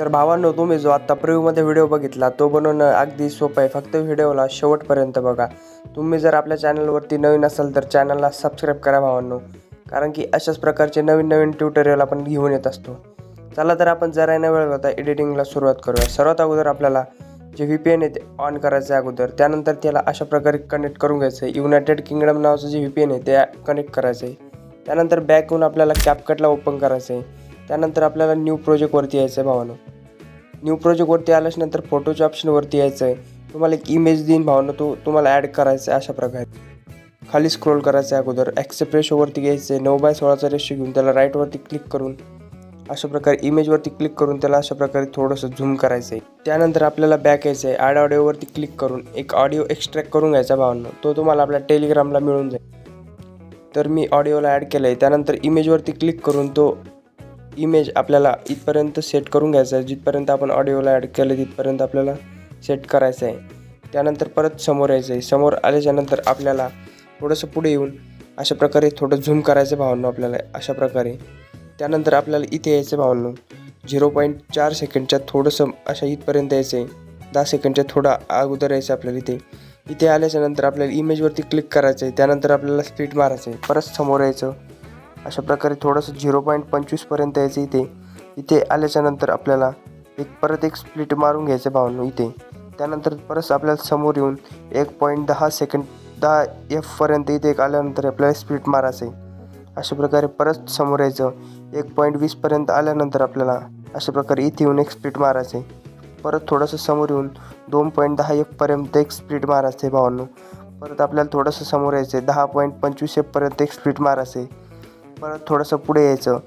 तर भावांनो, तुम्ही जो आत्ता प्रिव्ह्यूमध्ये व्हिडिओ बघितला तो बनवणं अगदी सोपं आहे. फक्त व्हिडिओला शेवटपर्यंत बघा. तुम्ही जर आपल्या चॅनलवरती नवीन असाल तर चॅनलला सबस्क्राईब करा भावांनो, कारण की अशाच प्रकारचे नवीन ट्युटोरियल आपण घेऊन येत असतो. चला तर आपण जरा न वेळ घालवता एडिटिंगला सुरुवात करूया. सर्वात अगोदर आपल्याला जे VPN आहे ते ऑन करायचं आहे अगोदर. त्यानंतर त्याला अशा प्रकारे कनेक्ट करून घ्यायचं आहे. युनायटेड किंगडम नावाचं जे VPN आहे ते कनेक्ट करायचं आहे. त्यानंतर बॅक येऊन आपल्याला CapCutला ओपन करायचं आहे. त्यानंतर आपल्याला न्यू प्रोजेक्टवरती यायचं आहे भावांनो. न्यू प्रोजेक्टवरती आल्याच्यानंतर फोटोच्या ऑप्शनवरती यायचं आहे. तुम्हाला एक इमेज देईन भावांनो, तो तुम्हाला ॲड करायचा आहे. अशा प्रकारे खाली स्क्रोल करायचं आहे. अगोदर ॲक्सेप्ट रेशोवरती घ्यायचं आहे. 9:16चा रेशो घेऊन त्याला राईटवरती क्लिक करून अशा प्रकारे इमेजवरती क्लिक करून त्याला अशा प्रकारे थोडंसं झूम करायचं आहे. त्यानंतर आपल्याला बॅक यायचं आहे. ॲड ऑडिओवरती क्लिक करून एक ऑडिओ एक्स्ट्रॅक्ट करून घ्यायचा भावांनो. तो तुम्हाला आपल्या टेलिग्रामला मिळून जाईल. तर मी ऑडिओला ॲड केलं आहे. त्यानंतर इमेजवरती क्लिक करून तो इमेज आपल्याला इथपर्यंत सेट करून घ्यायचा आहे. जिथपर्यंत आपण ऑडिओला ॲड केलं तिथपर्यंत आपल्याला सेट करायचं आहे. त्यानंतर परत समोर यायचं आहे. समोर आल्याच्यानंतर आपल्याला थोडंसं पुढे येऊन अशा प्रकारे थोडं झूम करायचं भावांनो आपल्याला अशा प्रकारे. त्यानंतर आपल्याला इथे यायचं भावांनो. 0.4 सेकंडच्या थोडंसं अशा इथपर्यंत यायचं आहे. 10 सेकंडच्या थोडा अगोदर यायचं आपल्याला इथे आल्याच्यानंतर आपल्याला इमेजवरती क्लिक करायचं आहे. त्यानंतर आपल्याला स्प्लिट मारायचं आहे. परत समोर यायचं. अशा प्रकारे थोडंसं 0.25पर्यंत यायचं इथे आल्याच्यानंतर आपल्याला परत एक स्प्लिट मारून घ्यायचं भावांनो इथे. त्यानंतर परत आपल्याला समोर येऊन 1.10 सेकंड 10 Fपर्यंत इथे आल्यानंतर आपल्याला स्प्लिट मारायचं आहे. अशा प्रकारे परत समोर यायचं. 1.20पर्यंत आल्यानंतर आपल्याला अशा प्रकारे इथे येऊन एक स्प्लिट मारायचं आहे. परत थोडंसं समोर येऊन 2.10 Fपर्यंत एक स्प्लिट मारायचं आहे भावांनो. परत आपल्याला थोडंसं समोर यायचं आहे. 10.25 Fपर्यंत एक स्प्लिट मारायचं आहे. परत थोडंसं पुढे यायचं.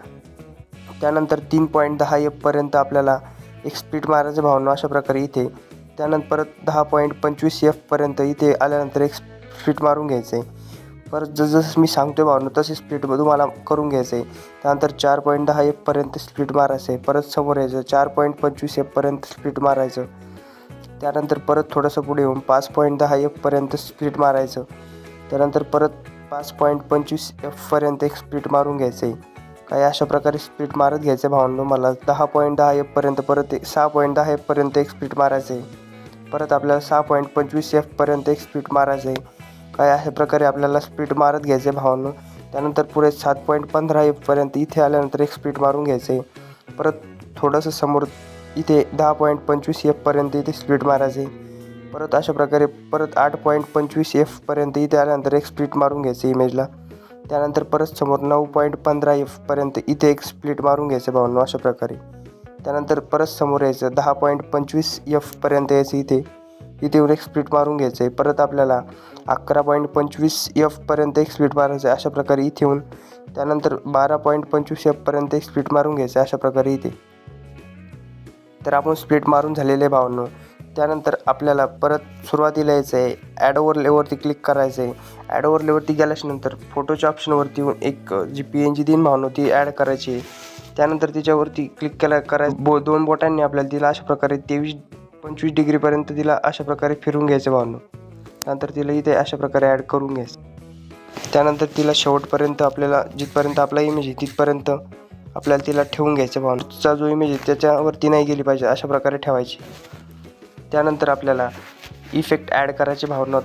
त्यानंतर 3.10 Fपर्यंत आपल्याला एक स्प्लिट मारायचं भावांनो अशा प्रकारे इथे. त्यानंतर परत 10.25 Fपर्यंत इथे आल्यानंतर एक स्प्लिट मारून घ्यायचं आहे. परत जसं मी सांगतो भावांनो तसे स्प्लिट तुम्हाला करून घ्यायचं आहे. त्यानंतर 4.10 Fपर्यंत स्प्लिट मारायचं आहे. परत समोर यायचं. 4.25 Fपर्यंत स्प्लिट मारायचं. त्यानंतर परत थोडंसं पुढे येऊन 5.10 Fपर्यंत स्प्लिट मारायचं. त्यानंतर परत 5.25 Fपर्यंत एक स्प्लिट मारून घ्यायचं आहे. काही अशा प्रकारे स्प्लिट मारत घ्यायचं भावांनो मला. 10.10 Fपर्यंत परत 6.10 Fपर्यंत एक स्प्लिट मारायचं आहे. परत आपल्याला 6.25 Fपर्यंत एक स्प्लिट मारायचं आहे. काही अशा प्रकारे आपल्याला स्प्लिट मारत घ्यायचं आहे भावांनो. त्यानंतर पुढे 7.15 Fपर्यंत इथे आल्यानंतर एक स्प्लिट मारून घ्यायचं आहे. परत थोडंसं समोर इथे 10.25 Fपर्यंत इथे स्प्लिट मारायचं आहे. परत अशा प्रकारे परत 8.25 Fपर्यंत इथे आल्यानंतर एक स्प्लिट मारून घ्यायचं इमेजला. त्यानंतर परत समोर 9.15 Fपर्यंत इथे एक स्प्लिट मारून घ्यायचं भावांनो अशा प्रकारे. त्यानंतर परत समोर यायचं. 10.25 Fपर्यंत यायचं इथे येऊन एक स्प्लिट मारून घ्यायचं आहे. परत आपल्याला 11.25 Fपर्यंत एक स्प्लिट मारायचं आहे अशा प्रकारे इथे येऊन. त्यानंतर 12.25 Fपर्यंत एक स्प्लिट मारून घ्यायचं आहे अशा प्रकारे इथे. तर आपण स्प्लिट मारून झालेले भावांनो. त्यानंतर आपल्याला परत सुरुवातीला यायचं आहे. ॲड ओव्हरलेवरती क्लिक करायचं आहे. ॲड ओव्हरलेवरती गेल्याच्यानंतर फोटोच्या ऑप्शनवरती येऊन एक जी PNG देईन भावांनो ती ॲड करायची आहे. त्यानंतर तिच्यावरती क्लिक करायचं. 2 बोटांनी आपल्याला तिला अशा प्रकारे 23-25 डिग्रीपर्यंत तिला अशा प्रकारे फिरून घ्यायचं भावांनो. नंतर तिला इथे अशा प्रकारे ॲड करून घ्यायचं. त्यानंतर तिला शेवटपर्यंत आपल्याला जिथपर्यंत आपला इमेज आहे तिथपर्यंत आपल्याला तिला ठेवून घ्यायचं भावांनो. तिचा जो इमेज आहे त्याच्यावरती नाही गेली पाहिजे अशा प्रकारे ठेवायची. त्यानंतर आपल्याला इफेक्ट ॲड करायचे भावांनो.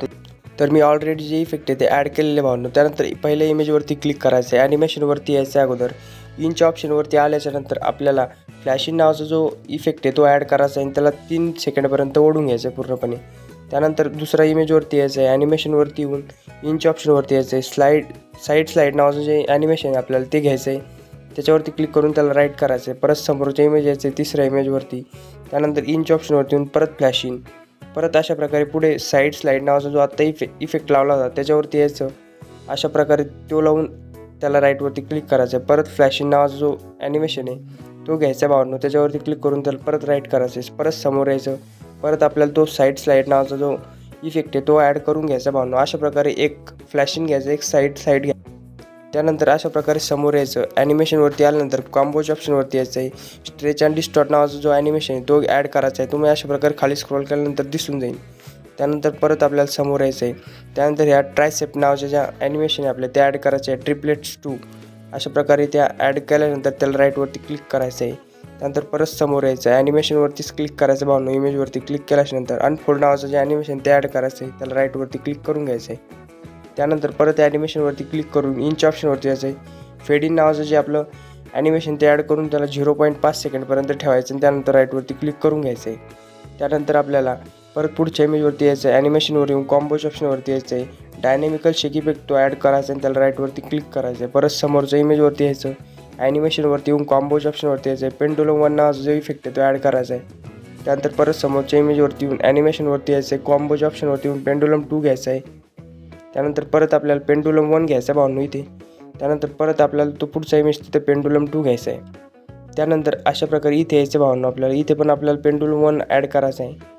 तर मी ऑलरेडी जे इफेक्ट आहे ते ॲड केलेले भावांनो. त्यानंतर पहिल्या इमेजवरती क्लिक करायचं आहे. ॲनिमेशनवरती यायचं अगोदर. इंच ऑप्शनवरती आल्याच्यानंतर आपल्याला फ्लॅशिंग नावाचा जो इफेक्ट आहे तो ॲड करायचा आहे आणि त्याला 3 सेकंडपर्यंत ओढून घ्यायचं आहे पूर्णपणे. त्यानंतर दुसऱ्या इमेजवरती यायचं आहे. ॲनिमेशनवरती येऊन इंच ऑप्शनवरती यायचं आहे. साईड स्लाईड नावाचं जे ॲनिमेशन आहे आपल्याला ते घ्यायचं आहे. त्याच्यावरती क्लिक करून त्याला राईट करायचं आहे. परत समोरच्या इमेज यायचं आहे तिसऱ्या इमेजवरती. त्यानंतर इंच ऑप्शनवरती येऊन परत फ्लॅशिंग. परत अशा प्रकारे पुढे साईड स्लाईड नावाचा जो आत्ता इफेक्ट लावला होता त्याच्यावरती यायचं. अशा प्रकारे तो लावून त्याला राईटवरती क्लिक करायचं आहे. परत फ्लॅशिंग नावाचा जो ॲनिमेशन आहे तो घ्यायचा भावांनो. त्याच्यावरती क्लिक करून त्याला परत राईट करायचं आहे. परत समोर यायचं. परत आपल्याला तो साईड स्लाईड नावाचा जो इफेक्ट आहे तो ॲड करून घ्यायचा भावांनो. अशा प्रकारे एक फ्लॅशिंग घ्यायचं, एक साईड घ्यायचं. त्यानंतर अशा प्रकारे समोर यायचं. ॲनिमेशनवरती आल्यानंतर कॉम्पोज ऑप्शनवरती यायचं आहे. स्ट्रेच अँड डिस्टॉर्ट नावाचा जो ॲनिमेशन आहे तो ॲड करायचा आहे. तुम्ही अशा प्रकारे खाली स्क्रोल केल्यानंतर दिसून जाईल. त्यानंतर परत आपल्याला समोर यायचं आहे. त्यानंतर ह्या ट्रायसेप नावाच्या ज्या ॲनिमेशन आहे आपल्या त्या ॲड करायच्या आहे. ट्रिपलेट्स 2 अशा प्रकारे त्या ॲड केल्यानंतर त्याला राईटवरती क्लिक करायचं आहे. त्यानंतर परत समोर यायचं आहे, ॲनिमेशनवरतीच क्लिक करायचं भावनो. इमेजवरती क्लिक केल्याच्यानंतर अनफोल्ड नावाचं जे ॲनिमेशन ते ॲड करायचं आहे, त्याला राईटवरती क्लिक करून घ्यायचं आहे. त्यानंतर परत ॲनिमेशनवरती क्लिक करून इंच ऑप्शनवरती यायचं आहे. फेड इन नावाचं जे आपलं ॲनिमेशन ते ॲड करून त्याला 0.5 सेकंडपर्यंत ठेवायचं आणि त्यानंतर राईटवरती क्लिक करून घ्यायचं आहे. त्यानंतर आपल्याला परत पुढच्या इमेजवरती यायचं आहे, ॲनिमेशनवर येऊन कॉम्बोज ऑप्शनवरती यायचं आहे. डायनॅमिकल शेक इफेक्ट तो ॲड करायचा आणि त्याला राईटवरती क्लिक करायचं आहे. परत समोरच्या इमेजवरती यायचं, ॲनिमेशनवरती येऊन कॉम्बोज ऑप्शनवरती यायचं आहे. पेंडुलम 1 नावाचा जो इफेक्ट आहे तो ॲड करायचा आहे. त्यानंतर परत समोरच्या इमेजवरती येऊन ॲनिमेशनवरती यायचं आहे, कॉम्बोज ऑप्शनवरती येऊन पेंडुलम 2 घ्यायचा आहे. त्यानंतर परत आपल्याला पेंडुलम 1 घ्यायचा आहे भावनो इथे. त्यानंतर परत आपल्याला तो पुढचा इमेज तिथे पेंडुलम 2 घ्यायचा आहे. त्यानंतर अशा प्रकारे इथे यायचं भावनो आपल्याला. इथे पण आपल्याला पेंडुलम 1 ॲड करायचं आहे.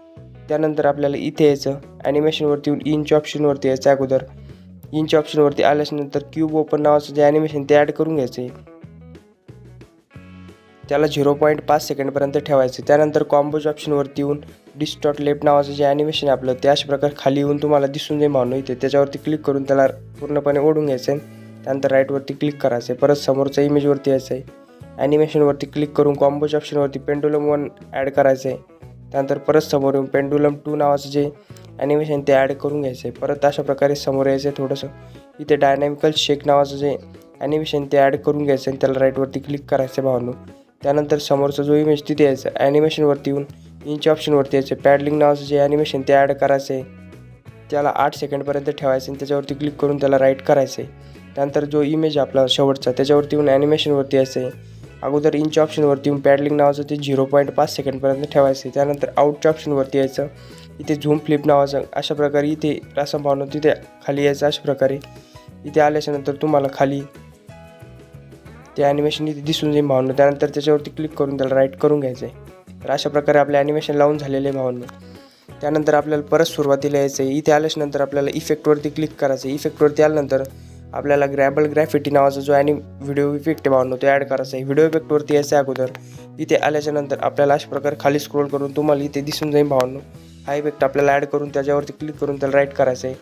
त्यानंतर आपल्याला इथे यायचं, ॲनिमेशनवरती येऊन इंच ऑप्शनवरती यायचं अगोदर. इंच ऑप्शनवरती आल्याच्यानंतर क्यूब ओपन नावाचं जे ॲनिमेशन ते ॲड करून घ्यायचं आहे. त्याला 0.5 सेकंडपर्यंत ठेवायचं. त्यानंतर कॉम्बोज ऑप्शनवरती येऊन डिस्टॉर्ट लेफ्ट नावाचं जे ॲनिमेशन आहे आपलं ते अशा प्रकारे खाली येऊन तुम्हाला दिसून जाईल भावनो इथे. त्याच्यावरती क्लिक करून त्याला पूर्णपणे ओढून घ्यायचं आहे. त्यानंतर राईटवरती क्लिक करायचं आहे. परत समोरच्या इमेजवरती यायचं आहे, ॲनिमेशनवरती क्लिक करून कॉम्बोज ऑप्शनवरती पेंडुलम 1 ॲड करायचं आहे. त्यानंतर परत समोर येऊन पेंडुलम 2 नावाचं जे ॲनिमेशन ते ॲड करून घ्यायचं आहे. परत अशा प्रकारे समोर यायचं आहे थोडंसं. इथे डायनॅमिकल शेक नावाचं जे ॲनिमेशन ते ॲड करून घ्यायचं आणि त्याला राईटवरती क्लिक करायचं भावनो. त्यानंतर समोरचा जो इमेज तिथे यायचं, ॲनिमेशनवरती येऊन इंच ऑप्शनवरती यायचं, पॅडलिंग नावाचं जे ॲनिमेशन ते ॲड करायचं आहे. त्याला 8 सेकंडपर्यंत ठेवायचं आणि त्याच्यावरती क्लिक करून त्याला राईट करायचं आहे. त्यानंतर जो इमेज आपला शेवटचा त्याच्यावरती येऊन ॲनिमेशनवरती यायचं आहे. अगोदर इंच ऑप्शनवरती येऊन पॅडलिंग नावाचं ते 0.5 सेकंडपर्यंत ठेवायचं आहे. त्यानंतर आउटच्या ऑप्शनवरती यायचं, इथे झूम फ्लिप नावाचं अशा प्रकारे इथे असं भावनो तिथे खाली यायचं. अशा प्रकारे इथे आल्याच्यानंतर तुम्हाला खाली ते ॲनिमेशन इथे दिसून जाईल भावनो. त्यानंतर त्याच्यावरती क्लिक करून त्याला राईट करून घ्यायचं आहे. तर अशा प्रकारे आपले ॲनिमेशन लावून झालेले भावनो. त्यानंतर आपल्याला परत सुरुवातीला यायचं आहे. इथे आल्याच्यानंतर आपल्याला इफेक्टवरती क्लिक करायचं आहे. इफेक्टवरती आल्यानंतर आपल्याला ग्रॅबल ग्रॅफिटी नावाचा जो व्हिडिओ इफेक्ट आहे भावनो तो ॲड करायचा आहे. व्हिडिओ इफेक्टवरती यायचं आहे अगोदर. इथे आल्याच्यानंतर आपल्याला अशा प्रकारे खाली स्क्रोल करून तुम्हाला इथे दिसून जाईल भावनो. हा इफेक्ट आपल्याला ॲड करून त्याच्यावरती क्लिक करून त्याला राईट करायचं आहे.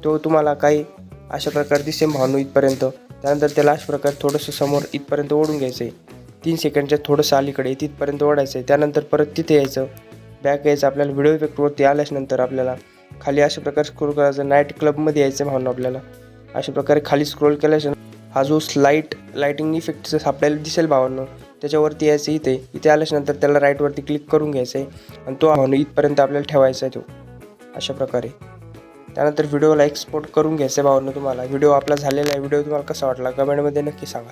तो तुम्हाला काही अशा प्रकारे दिसेल भावनो इथपर्यंत. त्यानंतर त्याला अशा प्रकारे थोडंसं समोर इथपर्यंत ओढून घ्यायचं आहे. 3 सेकंडच्या थोडंसं अलीकडे तिथपर्यंत ओढायचं आहे. त्यानंतर परत तिथे यायचं, बॅक यायचं. आपल्याला व्हिडिओ इफेक्टवरती आल्याच्यानंतर आपल्याला खाली अशा प्रकारे स्क्रोल करायचं. नाईट क्लबमध्ये यायचं भावनो आपल्याला. अशा प्रकारे खाली स्क्रोल केल्याच्या हा जो लाईटिंग इफेक्ट आपल्याला दिसेल भावांनो त्याच्यावरती यायचं. इथे आल्याच्यानंतर त्याला राईटवरती क्लिक करून घ्यायचं आहे आणि तो भावनो इथपर्यंत आपल्याला ठेवायचा आहे तो अशा प्रकारे. त्यानंतर व्हिडिओला एक्सपोर्ट करून घ्यायचं आहे भावांनो तुम्हाला. व्हिडिओ आपला झालेला आहे. व्हिडिओ तुम्हाला कसा वाटला कमेंटमध्ये नक्की सांगा.